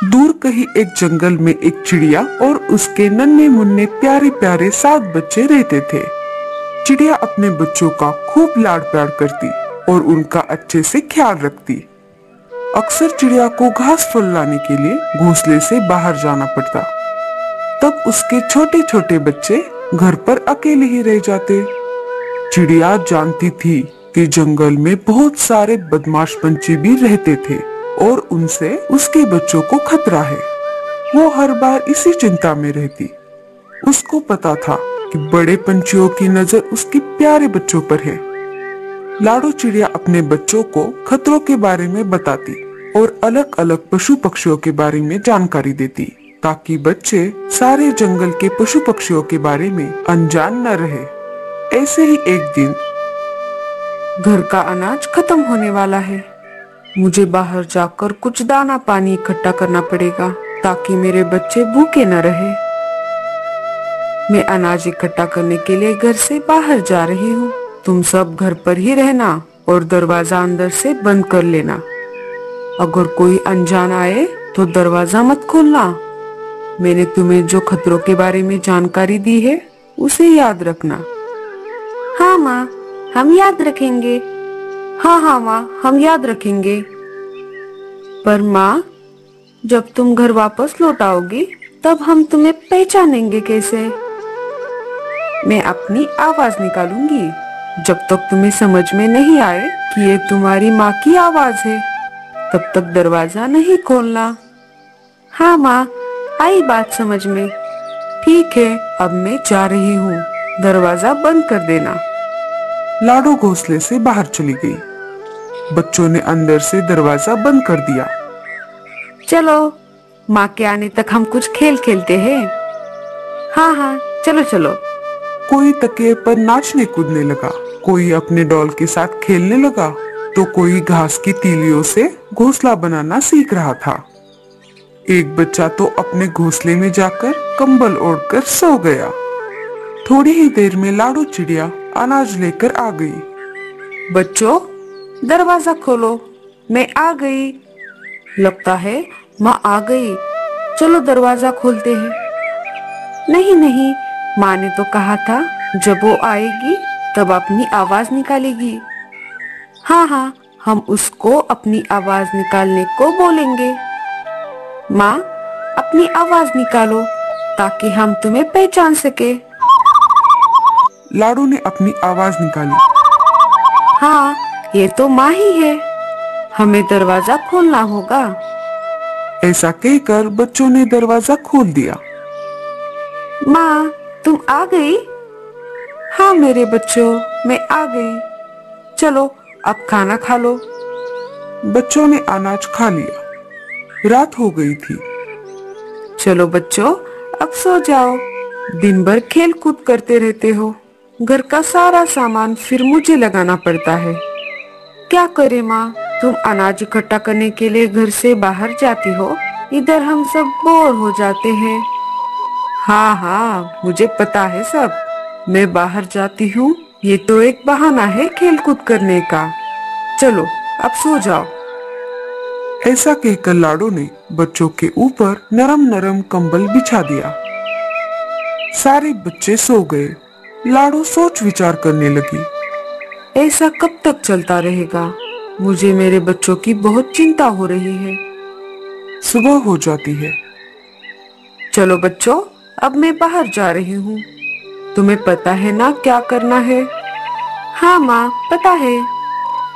दूर कहीं एक जंगल में एक चिड़िया और उसके नन्हे मुन्ने प्यारे प्यारे 7 बच्चे रहते थे। चिड़िया अपने बच्चों का खूब लाड़ प्यार करती और उनका अच्छे से ख्याल रखती। अक्सर चिड़िया को घास फूल लाने के लिए घोंसले से बाहर जाना पड़ता। तब उसके छोटे छोटे बच्चे घर पर अकेले ही रह जाते। चिड़िया जानती थी कि जंगल में बहुत सारे बदमाश पंछी भी रहते थे और उनसे उसके बच्चों को खतरा है। वो हर बार इसी चिंता में रहती। उसको पता था कि बड़े पंछियों की नजर उसके प्यारे बच्चों पर है। लाडो चिड़िया अपने बच्चों को खतरों के बारे में बताती और अलग अलग पशु पक्षियों के बारे में जानकारी देती, ताकि बच्चे सारे जंगल के पशु पक्षियों के बारे में अनजान न रहे। ऐसे ही एक दिन, घर का अनाज खत्म होने वाला है। मुझे बाहर जाकर कुछ दाना पानी इकट्ठा करना पड़ेगा ताकि मेरे बच्चे भूखे न रहे। मैं अनाज इकट्ठा करने के लिए घर से बाहर जा रही हूँ। तुम सब घर पर ही रहना और दरवाजा अंदर से बंद कर लेना। अगर कोई अनजान आए तो दरवाजा मत खोलना। मैंने तुम्हें जो खतरों के बारे में जानकारी दी है उसे याद रखना। हाँ माँ, हम याद रखेंगे। हाँ माँ, हम याद रखेंगे। पर माँ, जब तुम घर वापस लौट आओगी तब हम तुम्हें पहचानेंगे कैसे? मैं अपनी आवाज निकालूंगी। जब तक तुम्हें समझ में नहीं आए कि ये तुम्हारी माँ की आवाज है, तब तक दरवाजा नहीं खोलना। हाँ माँ, आई बात समझ में। ठीक है, अब मैं जा रही हूँ। दरवाजा बंद कर देना। लाडो घोंसले से बाहर चली गई। बच्चों ने अंदर से दरवाजा बंद कर दिया। चलो, माँ के आने तक हम कुछ खेल खेलते हैं। हाँ, चलो चलो। कोई तकिए पर नाचने कूदने लगा, कोई अपने डॉल के साथ खेलने लगा, तो कोई घास की तीलियों से घोंसला बनाना सीख रहा था। एक बच्चा तो अपने घोंसले में जाकर कंबल ओढ़कर सो गया। थोड़ी ही देर में लाडो चिड़िया अनाज लेकर आ गई। बच्चों, दरवाजा खोलो, मैं आ गई। लगता है माँ आ गई। चलो दरवाजा खोलते हैं। नहीं, माँ ने तो कहा था जब वो आएगी तब अपनी आवाज निकालेगी। हाँ, हम उसको अपनी आवाज निकालने को बोलेंगे। माँ, अपनी आवाज निकालो ताकि हम तुम्हें पहचान सके। लाडो ने अपनी आवाज निकाली। हाँ, ये तो माँ ही है। हमें दरवाजा खोलना होगा। ऐसा कहकर बच्चों ने दरवाजा खोल दिया। माँ, तुम आ गई? हाँ मेरे बच्चों, मैं आ गई। चलो अब खाना खा लो। बच्चों ने अनाज खा लिया। रात हो गई थी। चलो बच्चों, अब सो जाओ। दिन भर खेल कूद करते रहते हो। घर का सारा सामान फिर मुझे लगाना पड़ता है। क्या करे माँ, तुम अनाज इकट्ठा करने के लिए घर से बाहर जाती हो, इधर हम सब बोर हो जाते हैं। हाँ, मुझे पता है सब। मैं बाहर जाती हूँ, ये तो एक बहाना है खेल कूद करने का। चलो अब सो जाओ। ऐसा कहकर लाडो ने बच्चों के ऊपर नरम नरम कंबल बिछा दिया। सारे बच्चे सो गए। लाडो सोच विचार करने लगी। ऐसा कब तक चलता रहेगा? मुझे मेरे बच्चों की बहुत चिंता हो रही है। सुबह हो जाती है। चलो बच्चों, अब मैं बाहर जा रही हूँ। तुम्हें पता है ना क्या करना है? हाँ माँ, पता है।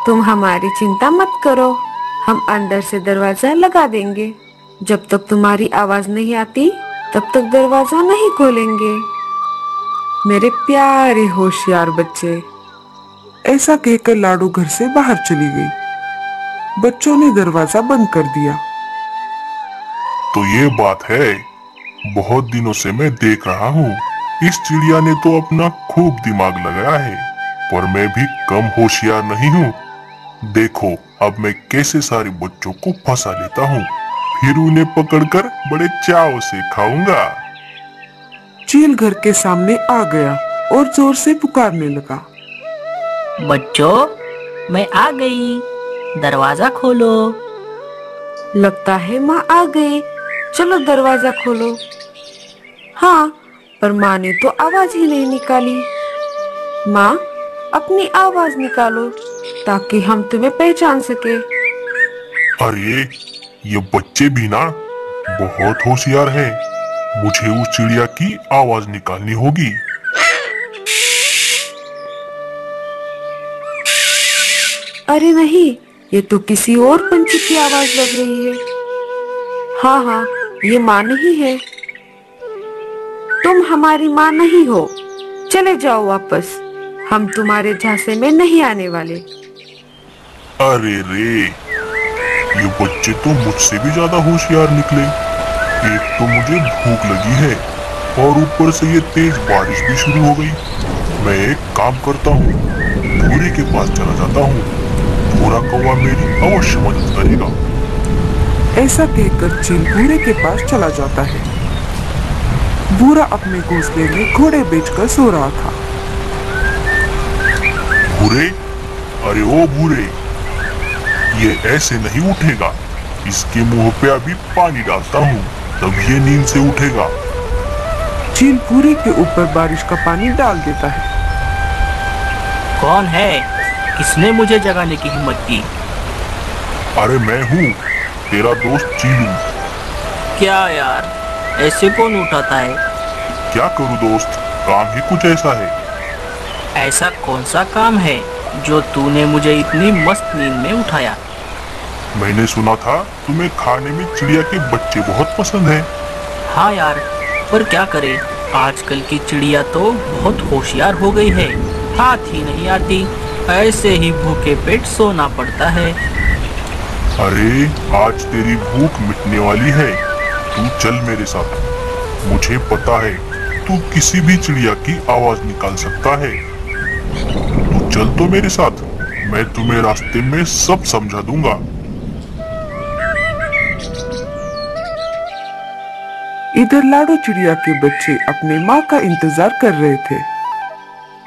तुम हमारी चिंता मत करो, हम अंदर से दरवाजा लगा देंगे। जब तक तुम्हारी आवाज नहीं आती तब तक दरवाजा नहीं खोलेंगे। मेरे प्यारे होशियार बच्चे। ऐसा कहकर लाडो घर से बाहर चली गई। बच्चों ने दरवाजा बंद कर दिया। तो ये बात है, बहुत दिनों से मैं देख रहा हूँ इस चिड़िया ने तो अपना खूब दिमाग लगाया है, पर मैं भी कम होशियार नहीं हूँ। देखो अब मैं कैसे सारे बच्चों को फंसा लेता हूँ, फिर उन्हें पकड़कर बड़े चाव से खाऊंगा। चील घर के सामने आ गया और जोर से पुकारने लगा। बच्चों, मैं आ गई, दरवाजा खोलो। लगता है माँ आ गई। चलो दरवाजा खोलो। हाँ, पर माँ ने तो आवाज ही नहीं निकाली। माँ, अपनी आवाज निकालो ताकि हम तुम्हें पहचान सके। अरे ये बच्चे भी ना बहुत होशियार हैं। मुझे उस चिड़िया की आवाज निकालनी होगी। अरे नहीं, ये तो किसी और पंछी की आवाज लग रही है। हाँ हाँ, ये माँ नहीं है। तुम हमारी माँ नहीं हो। चले जाओ वापस, हम तुम्हारे झांसे में नहीं आने वाले। अरे रे, ये बच्चे तो मुझसे भी ज्यादा होशियार निकले। एक तो मुझे भूख लगी है और ऊपर से ये तेज बारिश भी शुरू हो गई। मैं एक काम करता हूँ, भूरे के पास चला जाता हूँ। भूरा कौवा मेरी अवश्य मदद करेगा। ऐसा कहकर चील भूरे के पास चला जाता है। भूरा अपने घोंसले में घोड़े बेचकर सो रहा था। भूरे, अरे ओ भूरे, ये ऐसे नहीं उठेगा। इसके मुंह पे अभी पानी डालता हूँ, तब ये नींद से उठेगा। चील भूरे के ऊपर बारिश का पानी डाल देता है। कौन है? किसने मुझे जगाने की हिम्मत की? अरे मैं हूँ, तेरा दोस्त चीलू। क्या यार, ऐसे कौन उठाता है? क्या करूँ दोस्त, काम ही कुछ ऐसा है। ऐसा कौन सा काम है जो तूने मुझे इतनी मस्त नींद में उठाया? मैंने सुना था तुम्हें खाने में चिड़िया के बच्चे बहुत पसंद है। हाँ यार, पर क्या करे, आजकल की चिड़िया तो बहुत होशियार हो गई है। हाथ ही नहीं आती, ऐसे ही भूखे पेट सोना पड़ता है। अरे आज तेरी भूख मिटने वाली है। तू चल मेरे साथ। मुझे पता है तू किसी भी चिड़िया की आवाज निकाल सकता है। तू चल तो मेरे साथ, मैं तुम्हें रास्ते में सब समझा दूंगा। इधर लाडो चिड़िया के बच्चे अपने माँ का इंतजार कर रहे थे।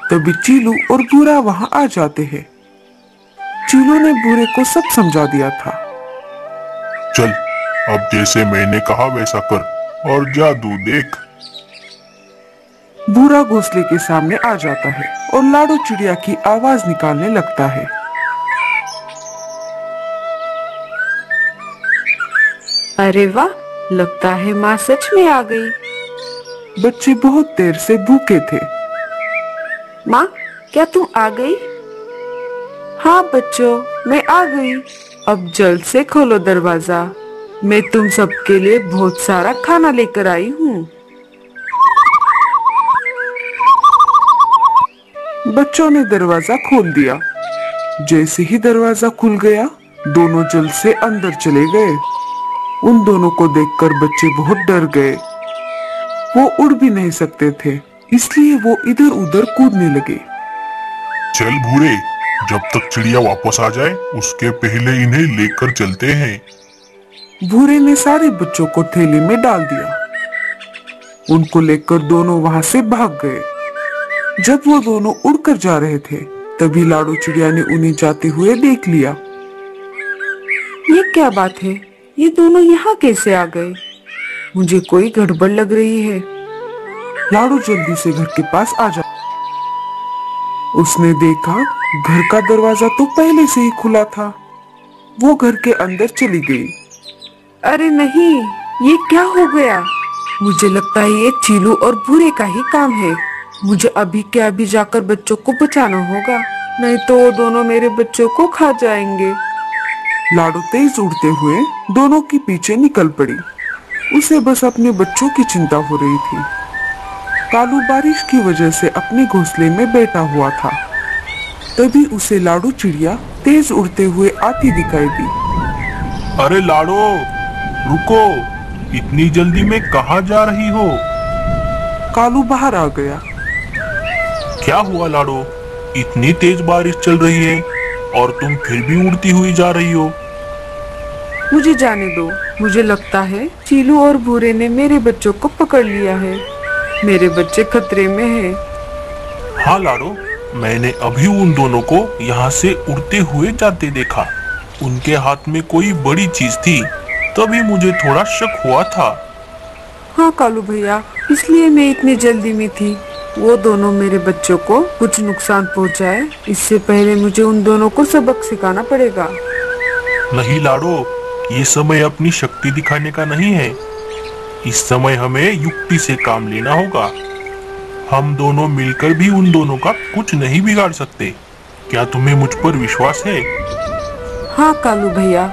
तभी चीलू और भूरा वहां आ जाते हैं। चीलू ने भूरे को सब समझा दिया था। चल, अब जैसे मैंने कहा वैसा कर और जादू देख। भूरा घोंसले के सामने आ जाता है और लाडो चिड़िया की आवाज निकालने लगता है। अरे वाह, लगता है माँ सच में आ गई। बच्चे बहुत देर से भूखे थे। माँ, क्या तुम आ गई? हाँ बच्चों, मैं आ गई। अब जल्द से खोलो दरवाजा, मैं तुम सबके लिए बहुत सारा खाना लेकर आई हूँ। बच्चों ने दरवाजा खोल दिया। जैसे ही दरवाजा खुल गया, दोनों जल्द से अंदर चले गए। उन दोनों को देखकर बच्चे बहुत डर गए। वो उड़ भी नहीं सकते थे, इसलिए वो इधर उधर कूदने लगे। चल भूरे, जब तक चिड़िया वापस आ जाए उसके पहले इन्हें लेकर चलते हैं। भूरे ने सारे बच्चों को थैली में डाल दिया। उनको लेकर दोनों वहां से भाग गए। जब वो दोनों उड़कर जा रहे थे, तभी लाडो चिड़िया ने उन्हें जाते हुए देख लिया। ये क्या बात है? ये दोनों यहाँ कैसे आ गए? मुझे कोई गड़बड़ लग रही है। लाडो जल्दी से घर के पास आ जा। उसने देखा घर का दरवाजा तो पहले से ही खुला था। वो घर के अंदर चली गई। अरे नहीं, ये क्या हो गया? मुझे लगता है ये चीलू और भूरे का ही काम है। मुझे अभी के अभी जाकर बच्चों को बचाना होगा, नहीं तो वो दोनों मेरे बच्चों को खा जाएंगे। लाडो तेज उड़ते हुए दोनों के पीछे निकल पड़ी। उसे बस अपने बच्चों की चिंता हो रही थी। कालू बारिश की वजह से अपने घोंसले में बैठा हुआ था। तभी उसे लाडो चिड़िया तेज उड़ते हुए आती दिखाई दी। अरे लाडो, रुको, इतनी जल्दी में कहाँ जा रही हो? कालू बाहर आ गया। क्या हुआ लाडो, इतनी तेज बारिश चल रही है और तुम फिर भी उड़ती हुई जा रही हो? मुझे जाने दो। मुझे लगता है चीलू और भूरे ने मेरे बच्चों को पकड़ लिया है। मेरे बच्चे खतरे में हैं। हाँ लाडो, मैंने अभी उन दोनों को यहाँ से उड़ते हुए जाते देखा। उनके हाथ में कोई बड़ी चीज थी। तभी मुझे थोड़ा शक हुआ था। हाँ कालू भैया, इसलिए मैं इतनी जल्दी में थी। वो दोनों मेरे बच्चों को कुछ नुकसान पहुंचाए, इससे पहले मुझे उन दोनों को सबक सिखाना पड़ेगा। नहीं लाडो, ये समय अपनी शक्ति दिखाने का नहीं है। इस समय हमें युक्ति से काम लेना होगा। हम दोनों मिलकर भी उन दोनों का कुछ नहीं बिगाड़ सकते। क्या तुम्हें मुझ पर विश्वास है? हाँ कालू भैया।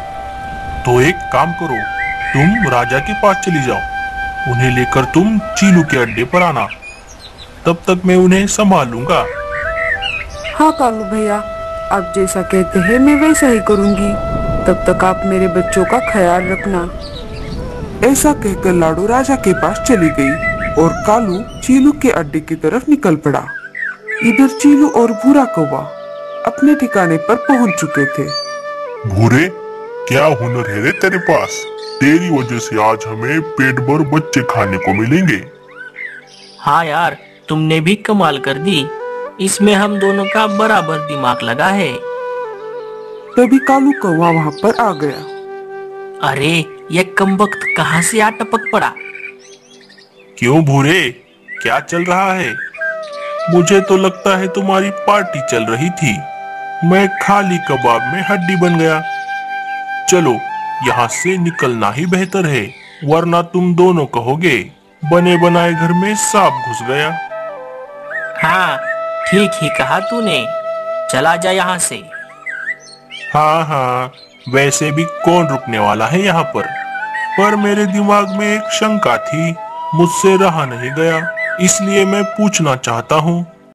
तो एक काम करो, तुम राजा के पास चली जाओ। उन्हें लेकर तुम चीलू के अड्डे पर आना। तब तक मैं उन्हें संभालूंगा। हाँ कालू भैया, आप जैसा कहते हैं मैं वैसा ही करूंगी। तब तक आप मेरे बच्चों का ख्याल रखना। ऐसा कहकर लाडो राजा के पास चली गई और कालू चीलू के अड्डे की तरफ निकल पड़ा। इधर चीलू और भूरा कौवा अपने ठिकाने पर पहुंच चुके थे। भूरे, क्या हुनर है रे तेरे पास? तेरी वजह से आज हमें पेट भर बच्चे खाने को मिलेंगे। हाँ यार, तुमने भी कमाल कर दी। इसमें हम दोनों का बराबर दिमाग लगा है। तभी कालू कौवा वहां पर आ गया। अरे, ये कमबख्त कहाँ से आ टपक पड़ा? क्यों भूरे, क्या चल रहा है? मुझे तो लगता है तुम्हारी पार्टी चल रही थी। मैं खाली कबाब में हड्डी बन गया। चलो, यहाँ से निकलना ही बेहतर है, वरना तुम दोनों कहोगे बने बनाए घर में सांप घुस गया। हाँ, ठीक ही कहा तूने। चला जा यहाँ से। हाँ हाँ, वैसे भी कौन रुकने वाला है यहाँ पर मेरे दिमाग में एक शंका थी, मुझसे रहा नहीं गया, इसलिए मैं पूछना चाहता हूँ।